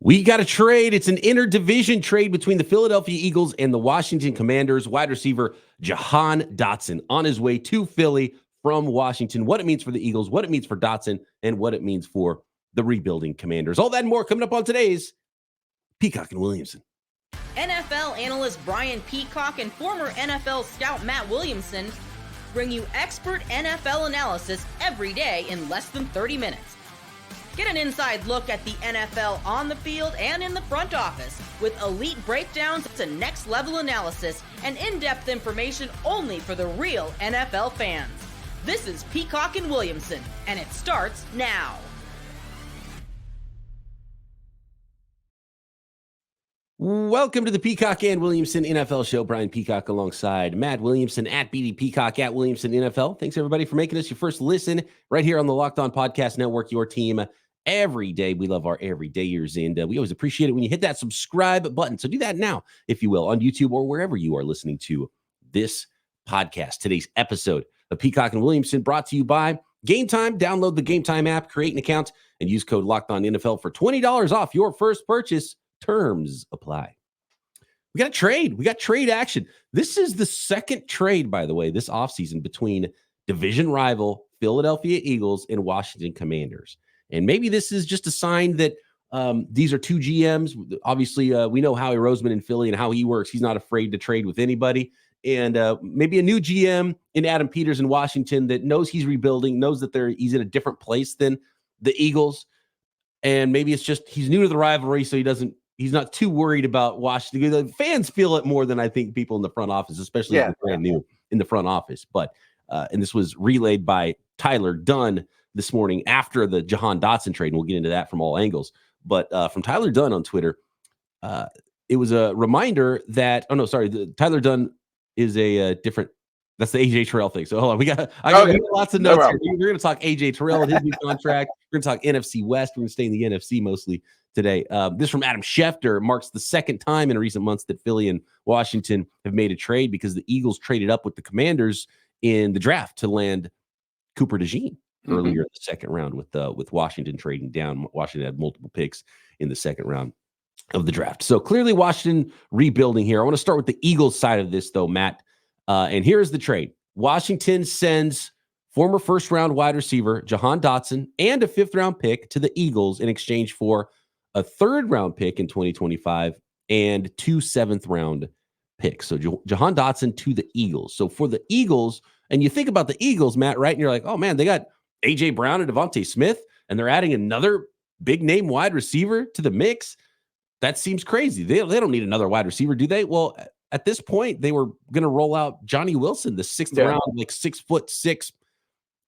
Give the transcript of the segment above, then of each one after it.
We got a trade. It's an interdivision trade between the Philadelphia Eagles and the Washington Commanders. Wide receiver Jahan Dotson on his way to Philly from Washington. What it means for the Eagles, what it means for Dotson, and what it means for the rebuilding Commanders. All that and more coming up on today's Peacock and Williamson. NFL analyst Brian Peacock and former NFL scout Matt Williamson bring you expert NFL analysis every day in less than 30 minutes. Get an inside look at the NFL on the field and in the front office with elite breakdowns to next-level analysis and in-depth information only for the real NFL fans. This is Peacock and Williamson, and it starts now. Welcome to the Peacock and Williamson NFL Show. Brian Peacock alongside Matt Williamson at BD Peacock at Williamson NFL. Thanks, everybody, for making us your first listen right here on the Locked On Podcast Network, your team every day. We love our everydayers, and we always appreciate it when you hit that subscribe button. So do that now, if you will, on YouTube or wherever you are listening to this podcast. Today's episode of Peacock and Williamson brought to you by Game Time. Download the Game Time app, create an account, and use code LOCKEDONNFL for $20 off your first purchase. Terms apply. We got a trade. We got trade action. This is the second trade, by the way, this offseason between division rival Philadelphia Eagles and Washington Commanders. And maybe this is just a sign that these are two GMs. Obviously, we know Howie Roseman in Philly and how he works. He's not afraid to trade with anybody. And maybe a new GM in Adam Peters in Washington that knows he's rebuilding, knows that he's in a different place than the Eagles. And maybe it's just he's new to the rivalry, so he's not too worried about Washington. The fans feel it more than I think people in the front office, especially if they're brand new in the front office. But and this was relayed by Tyler Dunn this morning after the Jahan Dotson trade, and we'll get into that from all angles. But from Tyler Dunn on Twitter, it was a reminder that Tyler Dunn is a different. That's the AJ Terrell thing. So hold on, we got lots of notes here. We're going to talk AJ Terrell and his new contract. We're going to talk NFC West. We're going to stay in the NFC mostly today. This from Adam Schefter marks the second time in recent months that Philly and Washington have made a trade because the Eagles traded up with the Commanders in the draft to land Cooper DeJean earlier in the second round with Washington trading down. Washington had multiple picks in the second round of the draft. So clearly Washington rebuilding here. I want to start with the Eagles side of this though, Matt. And here's the trade. Washington sends former first-round wide receiver Jahan Dotson and a fifth-round pick to the Eagles in exchange for a third-round pick in 2025 and two seventh-round picks. So Jahan Dotson to the Eagles. So for the Eagles, and you think about the Eagles, Matt, right? And you're like, oh, man, they got A.J. Brown and Devontae Smith, and they're adding another big-name wide receiver to the mix. That seems crazy. They don't need another wide receiver, do they? Well, at this point, they were going to roll out Johnny Wilson, the sixth round, like 6'6"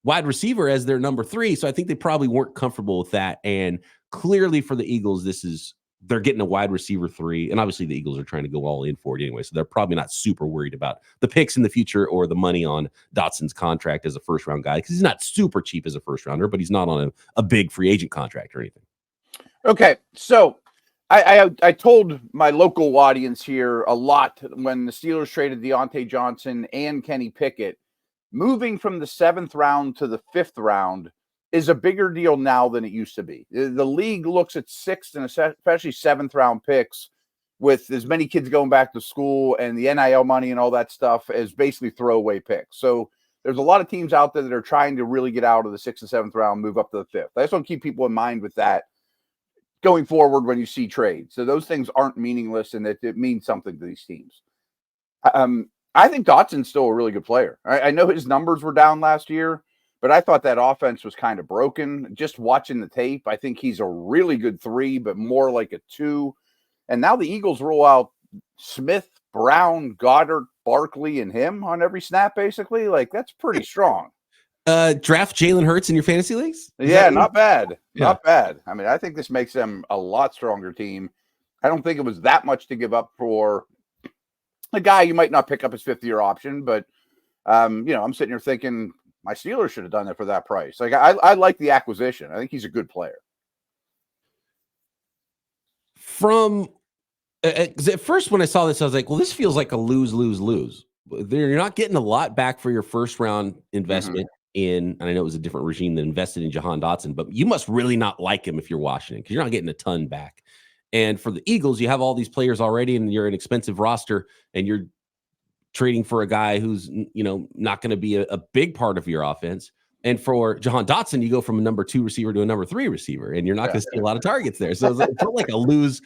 wide receiver as their number 3. So I think they probably weren't comfortable with that. And clearly for the Eagles, they're getting a wide receiver 3. And obviously the Eagles are trying to go all in for it anyway. So they're probably not super worried about the picks in the future or the money on Dotson's contract as a first round guy, because he's not super cheap as a first rounder, but he's not on a big free agent contract or anything. Okay. So I told my local audience here a lot when the Steelers traded Deontay Johnson and Kenny Pickett. Moving from the 7th round to the 5th round is a bigger deal now than it used to be. The league looks at 6th and especially 7th round picks with as many kids going back to school and the NIL money and all that stuff as basically throwaway picks. So there's a lot of teams out there that are trying to really get out of the 6th and 7th round, move up to the 5th. I just want to keep people in mind with that going forward when you see trades. So those things aren't meaningless and it means something to these teams. I think Dotson's still a really good player. I know his numbers were down last year, but I thought that offense was kind of broken. Just watching the tape, I think he's a really good 3, but more like a 2. And now the Eagles roll out Smith, Brown, Goddard, Barkley, and him on every snap, basically. Like, that's pretty strong. Draft Jalen Hurts in your fantasy leagues? Yeah, not bad. Yeah. Not bad. I mean, I think this makes them a lot stronger team. I don't think it was that much to give up for a guy you might not pick up his 5th-year option, but I'm sitting here thinking my Steelers should have done it for that price. Like, I like the acquisition. I think he's a good player. From at first when I saw this, I was like, well, this feels like a lose. You're not getting a lot back for your first round investment and I know it was a different regime that invested in Jahan Dotson, but you must really not like him if you're Washington because you're not getting a ton back. And for the Eagles, you have all these players already, and you're an expensive roster, and you're trading for a guy who's, not going to be a big part of your offense. And for Jahan Dotson, you go from a number 2 receiver to a number 3 receiver, and you're not going to see a lot of targets there. So it's like a lose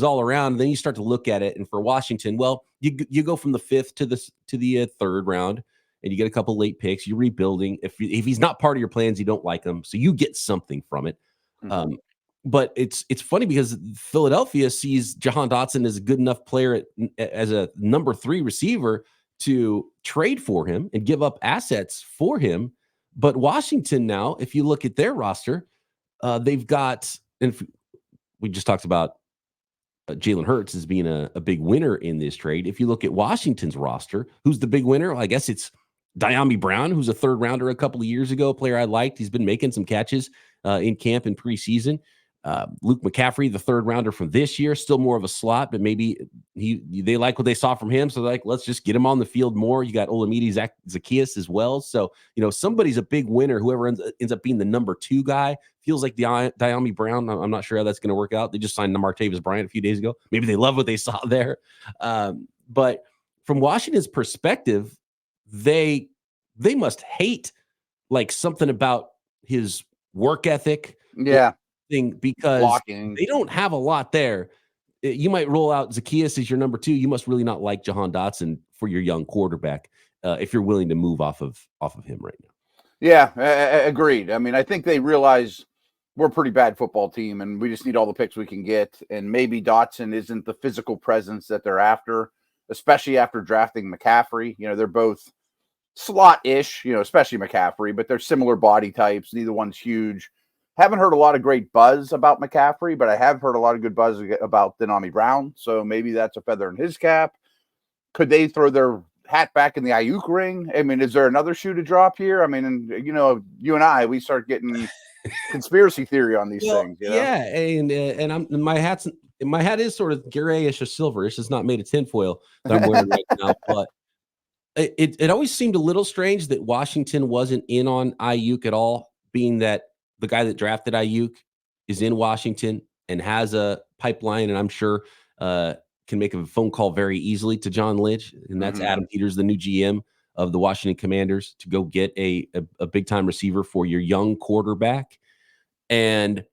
all around. And then you start to look at it. And for Washington, well, you go from the 5th to the 3rd round, and you get a couple late picks. You're rebuilding. If he's not part of your plans, you don't like him, so you get something from it. Mm-hmm. But it's funny because Philadelphia sees Jahan Dotson as a good enough player as a number 3 receiver to trade for him and give up assets for him. But Washington now, if you look at their roster, they've got, and we just talked about Jalen Hurts as being a big winner in this trade. If you look at Washington's roster, who's the big winner? Well, I guess it's Diami Brown, who's a 3rd rounder a couple of years ago, a player I liked. He's been making some catches in camp and preseason. Luke McCaffrey, the 3rd rounder from this year, still more of a slot, but maybe they like what they saw from him. So like, let's just get him on the field more. You got Olamide Zaccheaus as well. So, somebody's a big winner. Whoever ends up being the number 2 guy feels like Diami Brown. I'm not sure how that's going to work out. They just signed Martavis Bryant a few days ago. Maybe they love what they saw there. But from Washington's perspective, they must hate like something about his work ethic. Yeah. Because blocking. They don't have a lot there. You might roll out Zaccheaus as your number 2. You must really not like Jahan Dotson for your young quarterback if you're willing to move off of him right now. Yeah, agreed. I mean, I think they realize we're a pretty bad football team, and we just need all the picks we can get. And maybe Dotson isn't the physical presence that they're after, especially after drafting McCaffrey. They're both slot-ish, especially McCaffrey, but they're similar body types. Neither one's huge. Haven't heard a lot of great buzz about McCaffrey, but I have heard a lot of good buzz about Diami Brown. So maybe that's a feather in his cap. Could they throw their hat back in the Ayuk ring? I mean, is there another shoe to drop here? I mean, you and I, we start getting conspiracy theory on these things. Yeah, and my hat is sort of grayish or silverish. It's not made of tinfoil that I'm wearing right now, but it always seemed a little strange that Washington wasn't in on Ayuk at all, being that the guy that drafted Ayuk is in Washington and has a pipeline, and I'm sure can make a phone call very easily to John Lynch, and that's Adam Peters, the new GM of the Washington Commanders, to go get a big-time receiver for your young quarterback. And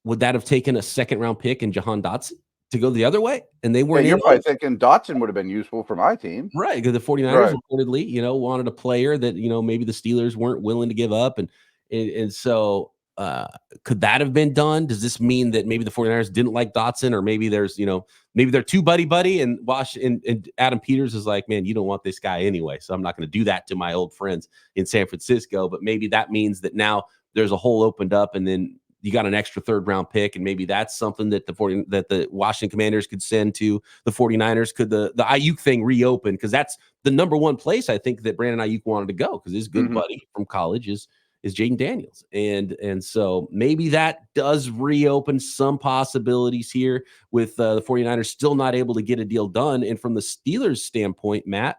would that have taken a 2nd-round pick in Jahan Dotson to go the other way? And they weren't. You're probably thinking Dotson would have been useful for my team. Right, because the 49ers reportedly, wanted a player that, maybe the Steelers weren't willing to give up. And so could that have been done? Does this mean that maybe the 49ers didn't like Dotson, or maybe there's, maybe they're too buddy and and Adam Peters is like, man, you don't want this guy anyway, so I'm not going to do that to my old friends in San Francisco. But maybe that means that now there's a hole opened up, and then you got an extra 3rd-round pick, and maybe that's something that the Washington Commanders could send to the 49ers. Could the Ayuk thing reopen? Because that's the number 1 place I think that Brandon Ayuk wanted to go, because his good buddy from college is Jaden Daniels. And so maybe that does reopen some possibilities here with the 49ers still not able to get a deal done. And from the Steelers' standpoint, Matt,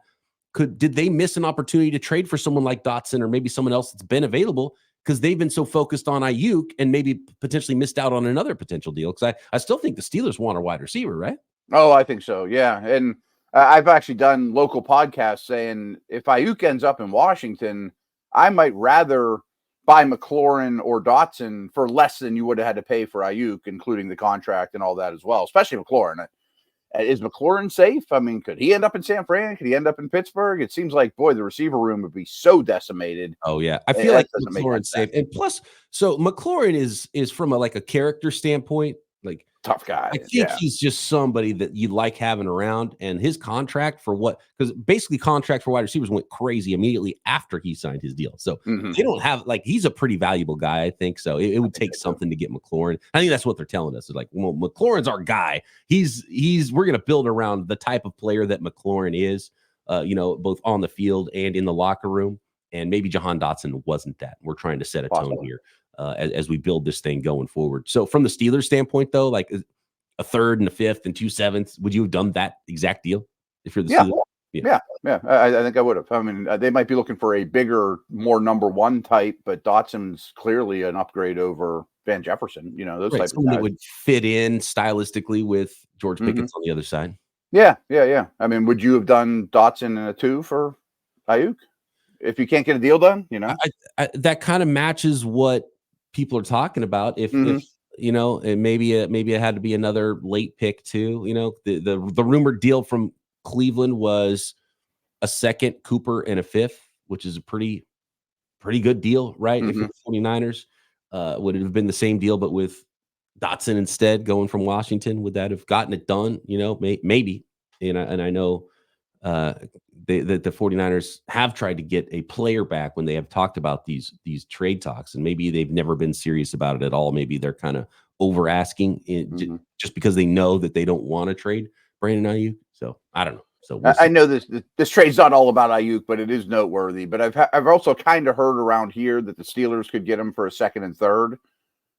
did they miss an opportunity to trade for someone like Dotson or maybe someone else that's been available because they've been so focused on Ayuk and maybe potentially missed out on another potential deal? Because I still think the Steelers want a wide receiver, right? Oh, I think so, yeah. And I've actually done local podcasts saying if Ayuk ends up in Washington, I might rather buy McLaurin or Dotson for less than you would have had to pay for Ayuk, including the contract and all that as well, especially McLaurin. Is McLaurin safe? I mean, could he end up in San Fran? Could he end up in Pittsburgh? It seems like, boy, the receiver room would be so decimated. Oh, yeah. I feel like McLaurin's safe. And plus, so McLaurin is from a character standpoint, like tough guy. I think he's just somebody that you like having around, and his contract because basically contract for wide receivers went crazy immediately after he signed his deal. So they don't have he's a pretty valuable guy, I think. So it would take something to get McLaurin. I think that's what they're telling us. They're like, well, McLaurin's our guy. We're going to build around the type of player that McLaurin is, both on the field and in the locker room. And maybe Jahan Dotson wasn't that. We're trying to set a tone here as we build this thing going forward. So from the Steelers standpoint, though, like a 3rd and a 5th and 2 7ths, would you have done that exact deal if you're the Steelers? Yeah. I think I would have. I mean, they might be looking for a bigger, more number 1 type, but Dotson's clearly an upgrade over Van Jefferson, those Right, type of someone that guys. would fit in stylistically with George Mhm. Pickett's on the other side. Yeah. I mean, would you have done Dotson in a 2 for Ayuk if you can't get a deal done? That kind of matches what people are talking about. If Mhm. and maybe it had to be another late pick too. The rumored deal from Cleveland was a second, Cooper, and a fifth, which is a pretty good deal, right? If you're Mhm. the 49ers, would it have been the same deal, but with Dotson instead going from Washington? Would that have gotten it done? Maybe. And I know the 49ers have tried to get a player back when they have talked about these trade talks, and maybe they've never been serious about it at all. Maybe they're kind of over asking Mhm. just because they know that they don't want to trade Brandon Ayuk. So I don't know. So we'll I see. know this trade's not all about Ayuk, but it is noteworthy. But I've also kind of heard around here that the Steelers could get him for a second and third.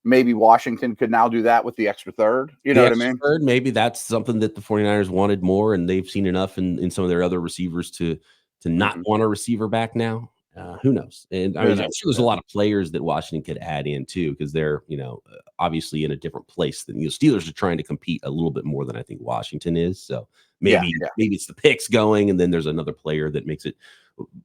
Maybe Washington could now do that with the extra third. You know The what I extra mean? third, maybe that's something that the 49ers wanted more, and they've seen enough in some of their other receivers to not Mhm. want a receiver back now. Who knows? And I Who mean, I'm knows? sure there's a Yeah. lot of players that Washington could add in too, because they're obviously in a different place than Steelers are trying to compete a little bit more than I think Washington is. So Yeah. maybe it's the picks going, and then there's another player that makes it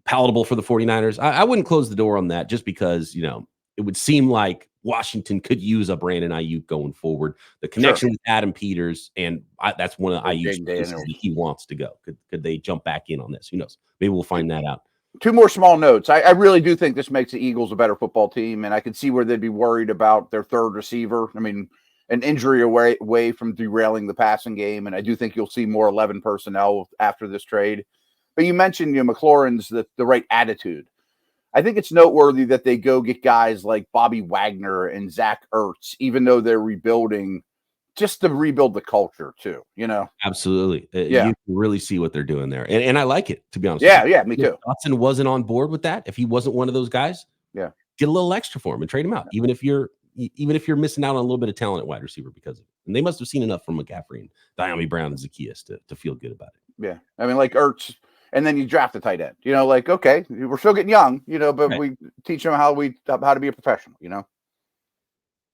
palatable for the 49ers. I wouldn't close the door on that just because it would seem like Washington could use a Brandon Ayuk going forward. The Sure. connection with Adam Peters, and that's one of Or Ayuk's Jaden places Daniels. that he wants to go. Could they jump back in on this? Who knows? Maybe we'll find that out. 2 more small notes. I really do think this makes the Eagles a better football team, and I could see where they'd be worried about their third receiver. I mean, an injury away from derailing the passing game, and I do think you'll see more 11 personnel after this trade. But you mentioned McLaurin's the right attitude. I think it's noteworthy that they go get guys like Bobby Wagner and Zach Ertz, even though they're rebuilding, just to rebuild the culture too. Absolutely. Yeah. You can really see what they're doing there. And I like it, to be honest Yeah, with you. me If too. Dotson wasn't on board with that, if he wasn't one of those guys, Yeah. get a little extra for him and trade him out, even if you're missing out on a little bit of talent at wide receiver because of it. And they must have seen enough from McCaffrey and Diami Brown and Zacchaeus to feel good about it. Yeah. I mean, like Ertz, and then you draft a tight end. Okay, we're still getting young, but Right. we teach them how to be a professional.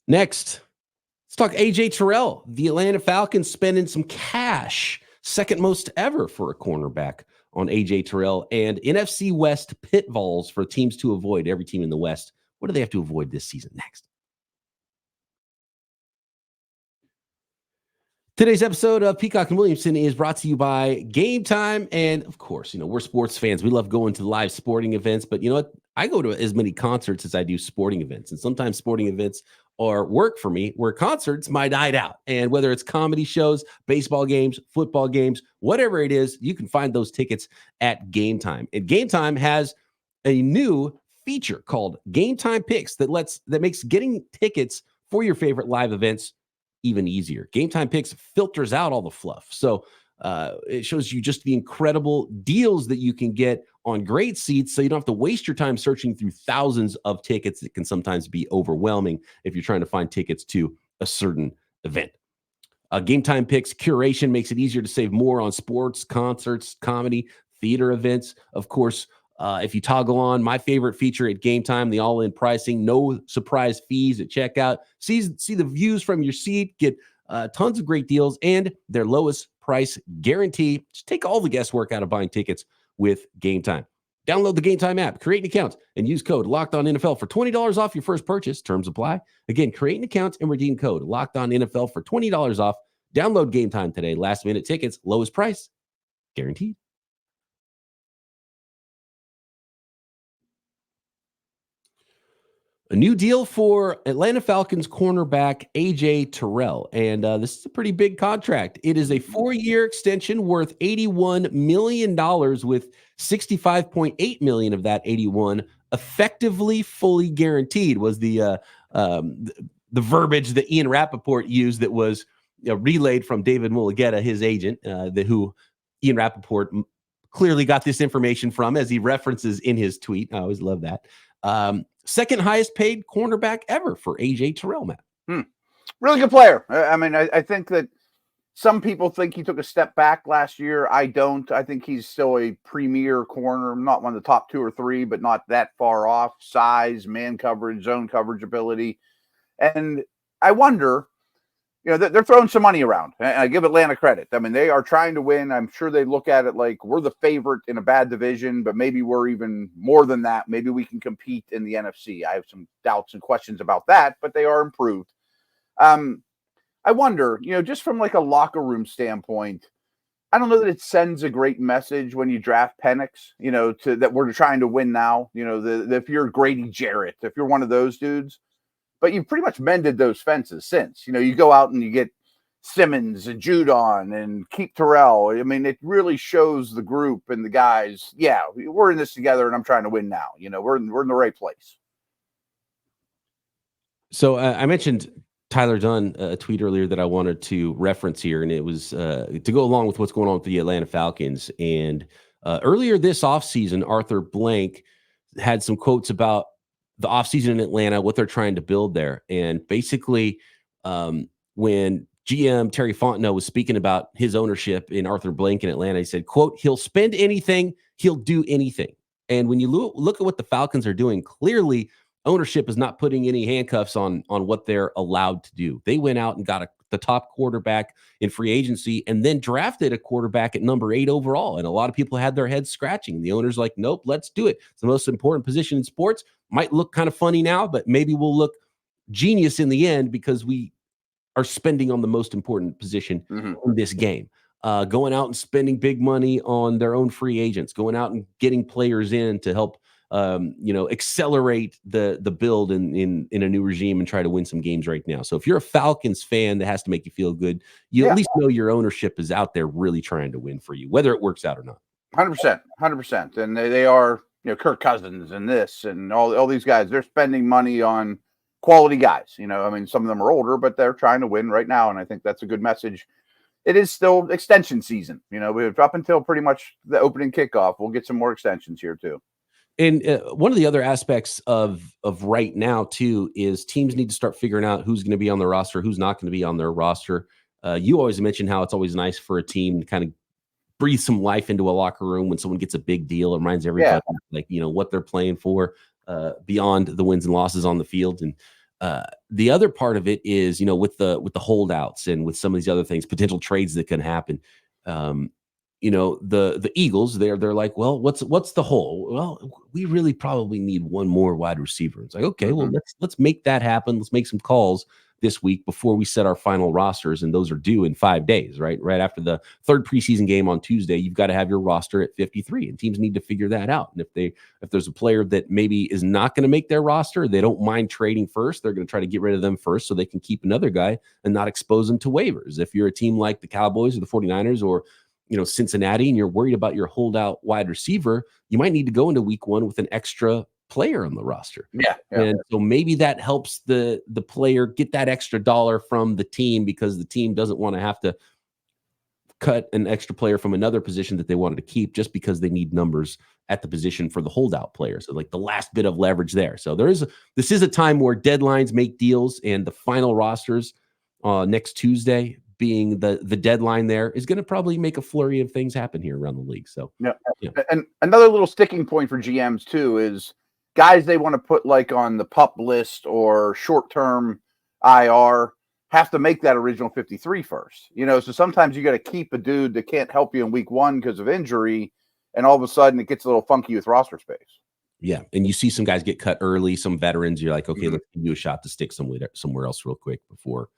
Next, let's talk AJ Terrell. The Atlanta Falcons spending some cash, second most ever for a cornerback on AJ Terrell, and NFC West pitfalls for teams to avoid. Every team in the West. What do they have to avoid this season? Next. Today's episode of Peacock and Williamson is brought to you by Game Time. And of course, we're sports fans. We love going to live sporting events, but you know what? I go to as many concerts as I do sporting events. And sometimes sporting events are work for me where concerts might hide out. And whether it's comedy shows, baseball games, football games, whatever it is, you can find those tickets at Game Time. And Game Time has a new feature called Game Time Picks that makes getting tickets for your favorite live events even easier. Game Time Picks filters out all the fluff. So it shows you just the incredible deals that you can get on great seats, so you don't have to waste your time searching through thousands of tickets. That can sometimes be overwhelming if you're trying to find tickets to a certain event. Game Time Picks curation makes it easier to save more on sports, concerts, comedy, theater events. Of course, if you toggle on my favorite feature at Game Time, the all-in pricing, no surprise fees at checkout. See the views from your seat, get tons of great deals, and their lowest price guarantee. Just take all the guesswork out of buying tickets with Game Time. Download the Game Time app, create an account, and use code LOCKEDONNFL for $20 off your first purchase. Terms apply. Again, create an account and redeem code LOCKEDONNFL for $20 off. Download Game Time today. Last-minute tickets, lowest price, guaranteed. A new deal for Atlanta Falcons cornerback AJ Terrell. And this is a pretty big contract. It is a 4-year extension worth $81 million, with $65.8 million of that 81 effectively fully guaranteed, was the verbiage that Ian Rappaport used that was relayed from David Mulugeta, his agent, who Ian Rappaport clearly got this information from, as he references in his tweet. I always love that. Second highest paid cornerback ever for AJ Terrell, Matt. Really good player. I mean, I think that some people think he took a step back last year. I don't. I think he's still a premier corner, not one of the top 2 or 3, but not that far off. Size, man coverage, zone coverage ability. And I wonder, they're throwing some money around, and I give Atlanta credit. I mean, they are trying to win. I'm sure they look at it like we're the favorite in a bad division, but maybe we're even more than that. Maybe we can compete in the NFC. I have some doubts and questions about that, but they are improved. I wonder, just from like a locker room standpoint, I don't know that it sends a great message when you draft Penix, to that we're trying to win now. If you're Grady Jarrett, if you're one of those dudes, but you've pretty much mended those fences since. You go out and you get Simmons and Judon and keep Terrell. I mean, it really shows the group and the guys, yeah, we're in this together and I'm trying to win now. We're in the right place. So I mentioned Tyler Dunn, a tweet earlier that I wanted to reference here, and it was to go along with what's going on with the Atlanta Falcons. And earlier this offseason, Arthur Blank had some quotes about the offseason in Atlanta, what they're trying to build there. And basically, when GM Terry Fontenot was speaking about his ownership in Arthur Blank in Atlanta, he said, quote, "He'll spend anything, he'll do anything." And when you look at what the Falcons are doing, clearly ownership is not putting any handcuffs on what they're allowed to do. They went out and got the top quarterback in free agency and then drafted a quarterback at number 8 overall. And a lot of people had their heads scratching. The owner's like, nope, let's do it. It's the most important position in sports. Might look kind of funny now, but maybe we'll look genius in the end because we are spending on the most important position in this game. Going out and spending big money on their own free agents, going out and getting players in to help accelerate the build in a new regime and try to win some games right now. So if you're a Falcons fan, that has to make you feel good. You at least know your ownership is out there really trying to win for you, whether it works out or not. 100%. And they are, Kirk Cousins and this and all these guys, they're spending money on quality guys. I mean, some of them are older, but they're trying to win right now. And I think that's a good message. It is still extension season. We're up until pretty much the opening kickoff. We'll get some more extensions here too. And one of the other aspects of right now, too, is teams need to start figuring out who's going to be on their roster, who's not going to be on their roster. You always mention how it's always nice for a team to kind of breathe some life into a locker room when someone gets a big deal. It reminds everybody, what they're playing for beyond the wins and losses on the field. And the other part of it is, with the holdouts and with some of these other things, potential trades that can happen. The Eagles, they're like, well, what's the hole? Well, we really probably need one more wide receiver. It's like, okay, well, let's make that happen. Let's make some calls this week before we set our final rosters, and those are due in 5 days, right? Right after the third preseason game on Tuesday, you've got to have your roster at 53, and teams need to figure that out. And if there's a player that maybe is not going to make their roster, they don't mind trading first. They're going to try to get rid of them first so they can keep another guy and not expose them to waivers. If you're a team like the Cowboys or the 49ers or Cincinnati, and you're worried about your holdout wide receiver, you might need to go into week 1 with an extra player on the roster. Yeah. And so maybe that helps the player get that extra dollar from the team because the team doesn't want to have to cut an extra player from another position that they wanted to keep just because they need numbers at the position for the holdout player. So like the last bit of leverage there. So this is a time where deadlines make deals, and the final rosters next Tuesday being the deadline there is going to probably make a flurry of things happen here around the league. So yeah. And another little sticking point for GMs too is guys they want to put like on the PUP list or short-term IR have to make that original 53 first. So sometimes you got to keep a dude that can't help you in week 1 because of injury, and all of a sudden it gets a little funky with roster space. Yeah, and you see some guys get cut early, some veterans. You're like, okay, let's give you a shot to stick somewhere else real quick before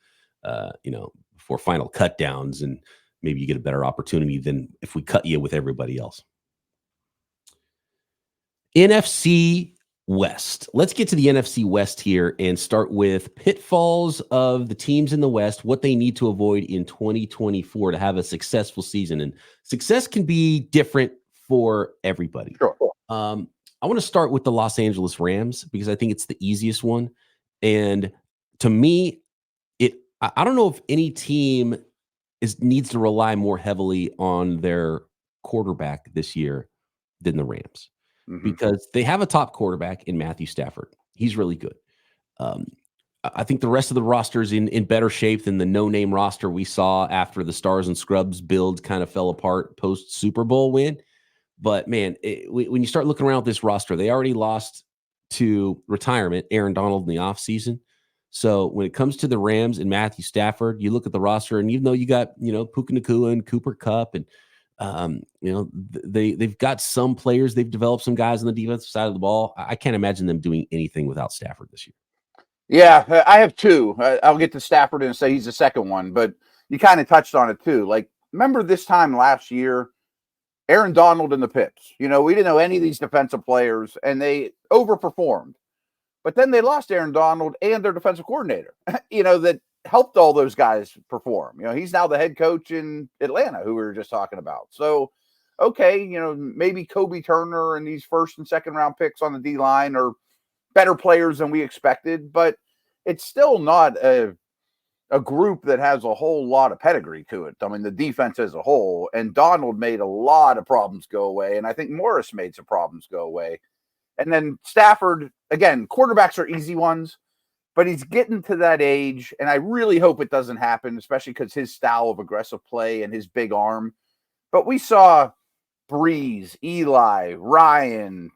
final cut downs, and maybe you get a better opportunity than if we cut you with everybody else. NFC West. Let's get to the NFC West here and start with pitfalls of the teams in the West, what they need to avoid in 2024 to have a successful season. And success can be different for everybody. Sure. I want to start with the Los Angeles Rams because I think it's the easiest one. And to me, I don't know if any team needs to rely more heavily on their quarterback this year than the Rams, because they have a top quarterback in Matthew Stafford. He's really good. I think the rest of the roster is in better shape than the no-name roster we saw after the Stars and Scrubs build kind of fell apart post Super Bowl win. But man, when you start looking around at this roster, they already lost to retirement Aaron Donald in the offseason. So when it comes to the Rams and Matthew Stafford, you look at the roster, and even though you got, Puka Nacua and Cooper Kupp, and they've got some players, they've developed some guys on the defensive side of the ball. I can't imagine them doing anything without Stafford this year. Yeah, I have two. I'll get to Stafford and say he's the second one, but you kind of touched on it too. Like, remember this time last year, Aaron Donald and the Pips. We didn't know any of these defensive players, and they overperformed. But then they lost Aaron Donald and their defensive coordinator, that helped all those guys perform. He's now the head coach in Atlanta, who we were just talking about. So, okay, maybe Kobe Turner and these first and second round picks on the D-line are better players than we expected, but it's still not a group that has a whole lot of pedigree to it. I mean, the defense as a whole, and Donald made a lot of problems go away, and I think Morris made some problems go away. And then Stafford, again, quarterbacks are easy ones, but he's getting to that age, and I really hope it doesn't happen, especially because his style of aggressive play and his big arm. But we saw Breeze, Eli, Ryan,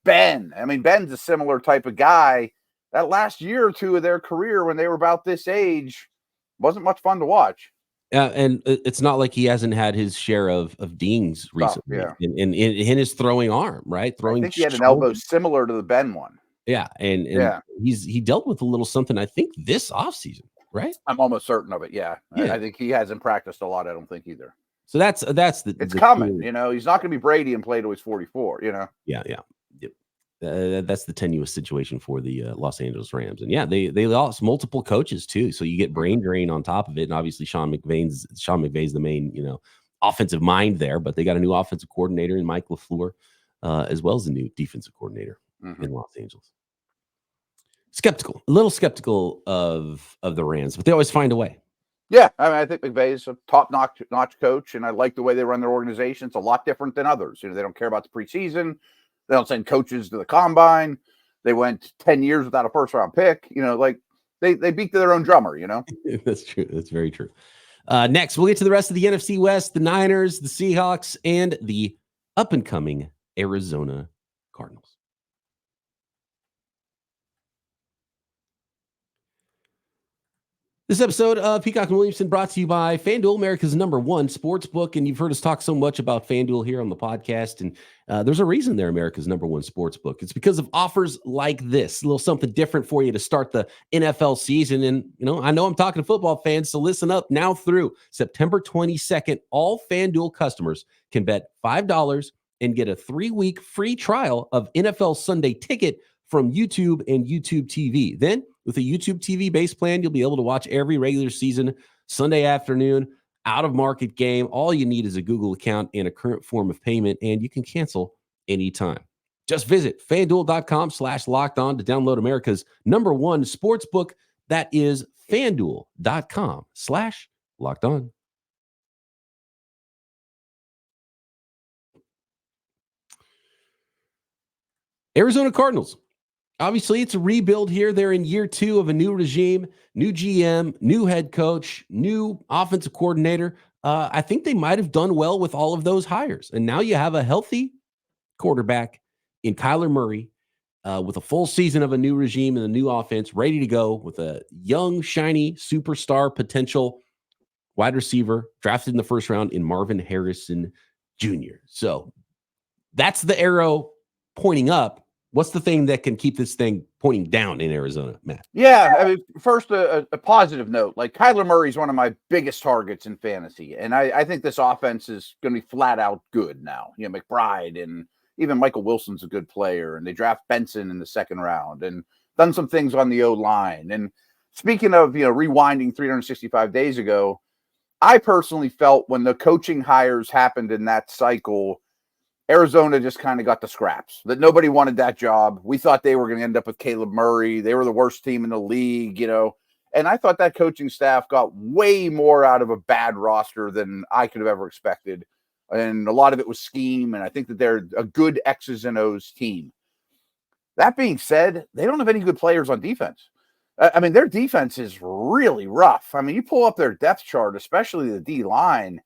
Ben. I mean, Ben's a similar type of guy. That last year or two of their career, when they were about this age, wasn't much fun to watch. Yeah, and it's not like he hasn't had his share of dings recently. In his throwing arm, right? I think he had an elbow similar to the Ben one. Yeah, and he dealt with a little something, I think, this offseason, right? I'm almost certain of it. Yeah. I think he hasn't practiced a lot. I don't think either. So that's it's coming. He's not going to be Brady and play till he's 44. Yeah. That's the tenuous situation for the Los Angeles Rams. And yeah, they lost multiple coaches too. So you get brain drain on top of it. And obviously Sean McVay's the main, offensive mind there, but they got a new offensive coordinator in Mike LaFleur, as well as a new defensive coordinator in Los Angeles. A little skeptical of the Rams, but they always find a way. Yeah, I think McVay's a top-notch coach, and I like the way they run their organization. It's a lot different than others. They don't care about the preseason. They don't send coaches to the combine. They went 10 years without a first-round pick. They beat their own drummer, That's true. That's very true. Next, we'll get to the rest of the NFC West, the Niners, the Seahawks, and the up-and-coming Arizona Cardinals. This episode of Peacock and Williamson brought to you by FanDuel, America's #1 sports book. And you've heard us talk so much about FanDuel here on the podcast. And there's a reason they're America's #1 sports book. It's because of offers like this, a little something different for you to start the NFL season. And, I know I'm talking to football fans, so listen up. Now through September 22nd, all FanDuel customers can bet $5 and get a 3-week free trial of NFL Sunday Ticket from YouTube and YouTube TV. Then, with a YouTube TV base plan, you'll be able to watch every regular season Sunday afternoon out-of-market game. All you need is a Google account and a current form of payment, and you can cancel anytime. Just visit FanDuel.com/lockedon to download America's #1 sports book. That is FanDuel.com/lockedon. Arizona Cardinals. Obviously, it's a rebuild here. They're in year 2 of a new regime, new GM, new head coach, new offensive coordinator. I think they might have done well with all of those hires. And now you have a healthy quarterback in Kyler Murray with a full season of a new regime and a new offense ready to go with a young, shiny, superstar potential wide receiver drafted in the first round in Marvin Harrison Jr. So that's the arrow pointing up. What's the thing that can keep this thing pointing down in Arizona, Matt? Yeah, I mean, first, a positive note. Like, Kyler Murray is one of my biggest targets in fantasy, and I think this offense is going to be flat out good now. McBride and even Michael Wilson's a good player, and they draft Benson in the second round and done some things on the O-line. And speaking of, rewinding 365 days ago, I personally felt when the coaching hires happened in that cycle, Arizona just kind of got the scraps, that nobody wanted that job. We thought they were going to end up with Caleb Murray. They were the worst team in the league, and I thought that coaching staff got way more out of a bad roster than I could have ever expected. And a lot of it was scheme, and I think that they're a good X's and O's team. That being said, they don't have any good players on defense. I mean, their defense is really rough. I mean, you pull up their depth chart, especially the D-line,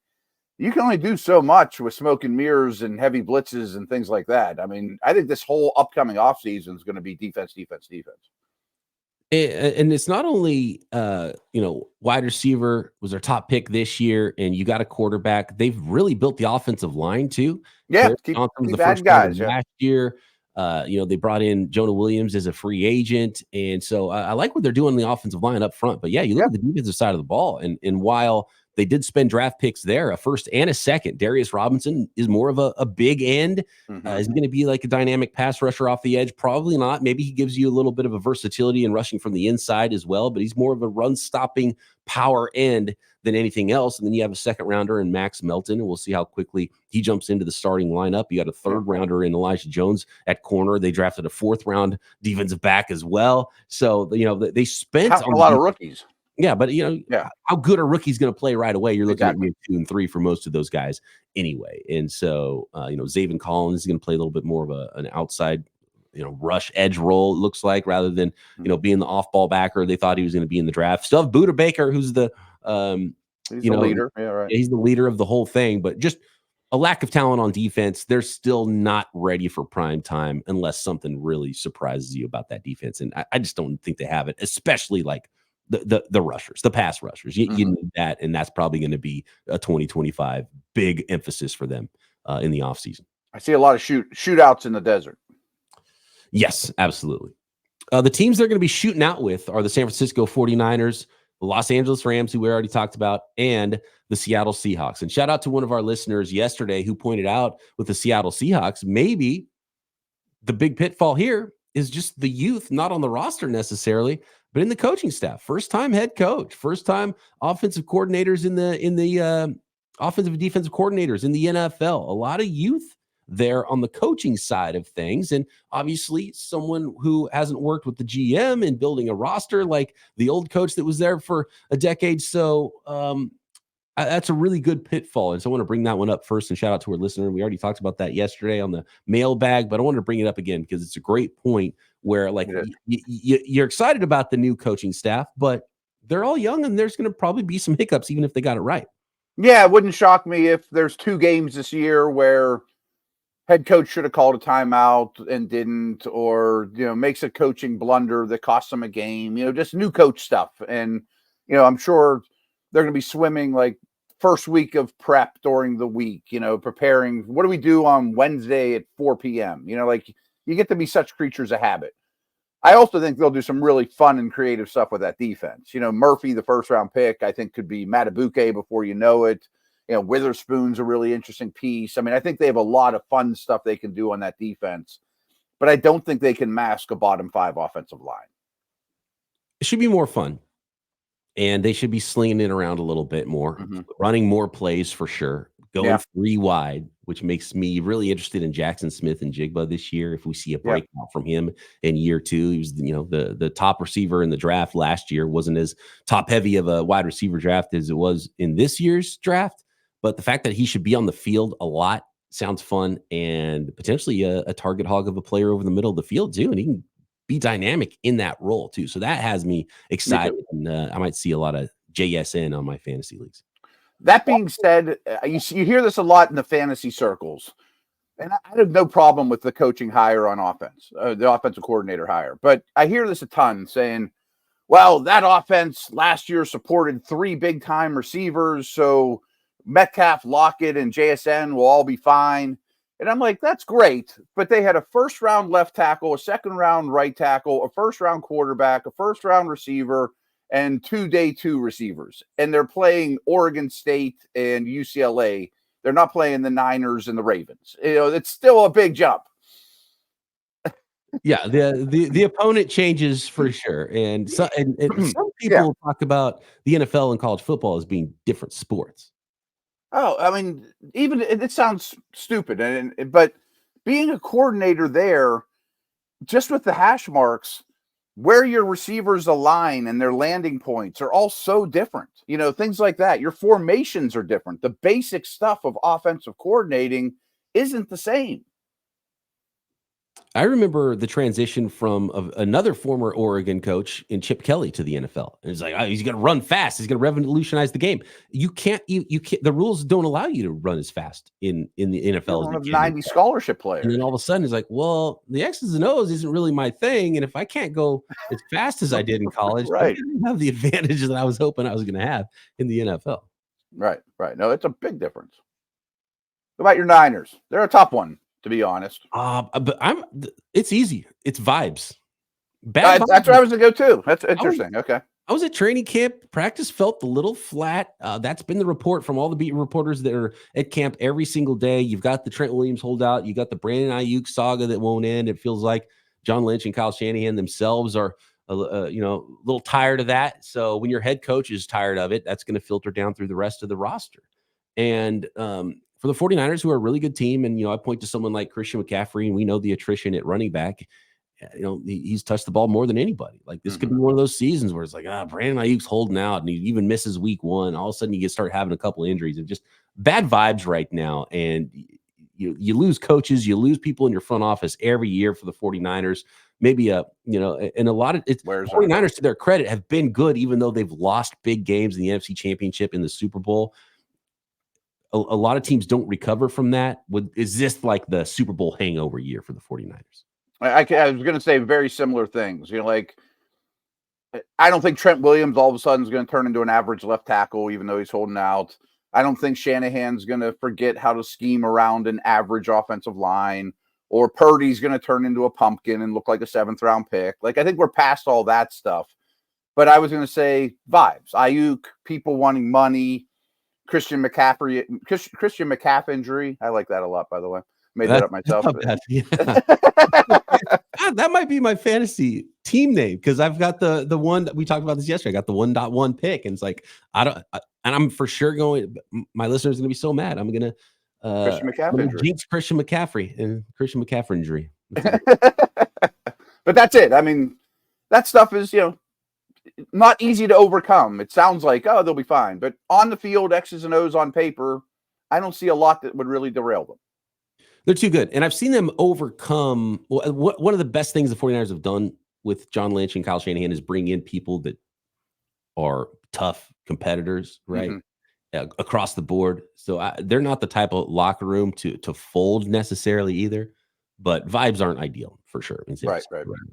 you can only do so much with smoke and mirrors and heavy blitzes and things like that. I mean, I think this whole upcoming offseason is going to be defense. And it's not only wide receiver was their top pick this year, and you got a quarterback. They've really built the offensive line too. Yeah, Terrell keep Johnson was the first adding rounder guys. Yeah. last year. They brought in Jonah Williams as a free agent, and so I like what they're doing in the offensive line up front. But yeah, you look at the defensive side of the ball, and while they did spend draft picks there, a first and a second, Darius Robinson is more of a big end. Is he going to be like a dynamic pass rusher off the edge? Probably not. Maybe he gives you a little bit of a versatility in rushing from the inside as well, but he's more of a run-stopping power end than anything else. And then you have a second rounder in Max Melton, and we'll see how quickly he jumps into the starting lineup. You got a third rounder in Elijah Jones at corner. They drafted a fourth round defensive back as well. So, they spent a lot of rookies. Yeah, but how good are rookies going to play right away? You're looking at year 2 and 3 for most of those guys anyway. And so, Zaven Collins is going to play a little bit more of an outside, rush edge role, it looks like, rather than, being the off-ball backer they thought he was going to be in the draft. Still have Buda Baker, who's the he's the leader. Yeah, right. He's the leader of the whole thing, but just a lack of talent on defense. They're still not ready for prime time unless something really surprises you about that defense. And I just don't think they have it, especially like the rushers, the pass rushers. You need that, and that's probably going to be a 2025 big emphasis for them in the offseason. I see a lot of shootouts in the desert. Yes, absolutely. The teams they're going to be shooting out with are the San Francisco 49ers, the Los Angeles Rams, who we already talked about, and the Seattle Seahawks. And shout out to one of our listeners yesterday who pointed out with the Seattle Seahawks, maybe the big pitfall here is just the youth, not on the roster necessarily, but in the coaching staff. First time head coach, first time offensive coordinators in the offensive and defensive coordinators in the NFL. A lot of youth there on the coaching side of things. And obviously someone who hasn't worked with the GM in building a roster like the old coach that was there for a decade. So that's a really good pitfall. And so I want to bring that one up first and shout out to our listener. We already talked about that yesterday on the mailbag, but I wanted to bring it up again because it's a great point where like you're excited about the new coaching staff, but they're all young and there's going to probably be some hiccups, even if they got it right. Yeah. It wouldn't shock me if there's 2 games this year where head coach should have called a timeout and didn't, or, makes a coaching blunder that costs them a game, just new coach stuff. And, I'm sure they're going to be swimming like first week of prep during the week, preparing. What do we do on Wednesday at 4 p.m.? Like you get to be such creatures of habit. I also think they'll do some really fun and creative stuff with that defense. Murphy, the first round pick, I think could be Matabuke before you know it. Witherspoon's a really interesting piece. I mean, I think they have a lot of fun stuff they can do on that defense, but I don't think they can mask a bottom 5 offensive line. It should be more fun, and they should be slinging it around a little bit more, running more plays for sure, going 3 wide, which makes me really interested in Jackson Smith and Jigba this year. If we see a breakout from him in year 2, he was, the top receiver in the draft last year. Wasn't as top heavy of a wide receiver draft as it was in this year's draft. But the fact that he should be on the field a lot sounds fun, and potentially a target hog of a player over the middle of the field too. And he can be dynamic in that role too. So that has me excited. And I might see a lot of JSN on my fantasy leagues. That being said, you hear this a lot in the fantasy circles, and I have no problem with the coaching hire on offense, the offensive coordinator hire. But I hear this a ton saying, well, that offense last year supported 3 big-time receivers, so Metcalf, Lockett, and JSN will all be fine. And I'm like, that's great. But they had a first-round left tackle, a second-round right tackle, a first-round quarterback, a first-round receiver, and 2 day 2 receivers. And they're playing Oregon State and UCLA. They're not playing the Niners and the Ravens. It's still a big jump. Yeah, the opponent changes for sure. And some people talk about the NFL and college football as being different sports. Oh, I mean, even it sounds stupid, but being a coordinator there, just with the hash marks, where your receivers align and their landing points are all so different. Things like that. Your formations are different. The basic stuff of offensive coordinating isn't the same. I remember the transition from another former Oregon coach in Chip Kelly to the NFL. And it's like, oh, he's going to run fast. He's going to revolutionize the game. You can't. The rules don't allow you to run as fast in the NFL. One of 90 scholarship players. And then all of a sudden, it's like, well, the X's and O's isn't really my thing. And if I can't go as fast as I did in college, right, I didn't have the advantage that I was hoping I was going to have in the NFL. Right. No, it's a big difference. What about your Niners? They're a tough one, to be honest. But it's easy. It's vibes. That's where I was going to go too. That's interesting. Okay. I was at training camp. Practice felt a little flat. That's been the report from all the beat reporters that are at camp every single day. You've got the Trent Williams holdout. You got the Brandon Ayuk saga that won't end. It feels like John Lynch and Kyle Shanahan themselves are, a little tired of that. So when your head coach is tired of it, that's going to filter down through the rest of the roster. And for the 49ers, who are a really good team, and I point to someone like Christian McCaffrey, and we know the attrition at running back. He's touched the ball more than anybody. Like this could be one of those seasons where it's like, Brandon Ayuk's holding out and he even misses week 1. All of a sudden you start having a couple of injuries and just bad vibes right now. And you lose coaches, you lose people in your front office every year for the 49ers. Maybe and a lot of it's 49ers, to their credit, have been good, even though they've lost big games in the NFC Championship, in the Super Bowl. A lot of teams don't recover from that. Is this like the Super Bowl hangover year for the 49ers? I was going to say very similar things. Like, I don't think Trent Williams all of a sudden is going to turn into an average left tackle, even though he's holding out. I don't think Shanahan's going to forget how to scheme around an average offensive line, or Purdy's going to turn into a pumpkin and look like a 7th round pick. Like, I think we're past all that stuff. But I was going to say vibes. Ayuk, people wanting money, Christian McCaffrey injury. I like that a lot, by the way. Made that up myself. Yeah. That might be my fantasy team name, because I've got the one that we talked about this yesterday. I got the 1.1 pick, and it's like and I'm for sure going. My listeners are gonna be so mad. I'm gonna Christian McCaffrey jinx Christian McCaffrey injury. But that's it. I mean, that stuff is not easy to overcome. It sounds like they'll be fine, but on the field, X's and O's on paper, I don't see a lot that would really derail them. They're too good. And I've seen them overcome. One of the best things the 49ers have done with John Lynch and Kyle Shanahan is bring in people that are tough competitors, right? Across the board. So they're not the type of locker room to fold necessarily either, but vibes aren't ideal for sure. Right.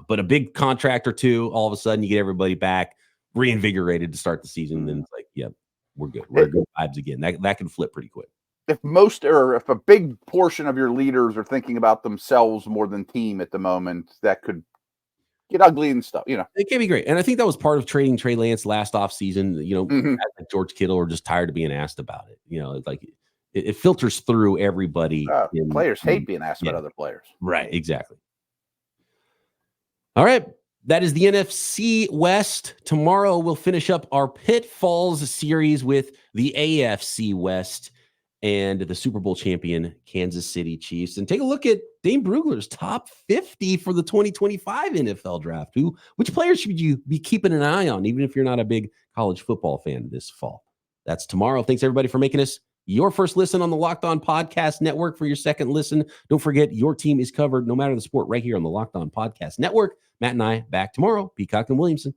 But a big contract or two, all of a sudden you get everybody back reinvigorated to start the season. And then it's like, yeah, we're good. We're good vibes again. That can flip pretty quick. If a big portion of your leaders are thinking about themselves more than team at the moment, that could get ugly and stuff, It can be great. And I think that was part of trading Trey Lance last offseason. Like George Kittle are just tired of being asked about it. It's like it filters through everybody. Players hate being asked about other players. Right, exactly. All right. That is the NFC West. Tomorrow we'll finish up our Pitfalls series with the AFC West and the Super Bowl champion Kansas City Chiefs, and take a look at Dane Brugler's top 50 for the 2025 NFL draft. Which players should you be keeping an eye on, even if you're not a big college football fan this fall? That's tomorrow. Thanks everybody for making us your first listen on the Locked On Podcast Network. For your second listen, don't forget your team is covered no matter the sport right here on the Locked On Podcast Network. Matt and I back tomorrow. Peacock and Williamson.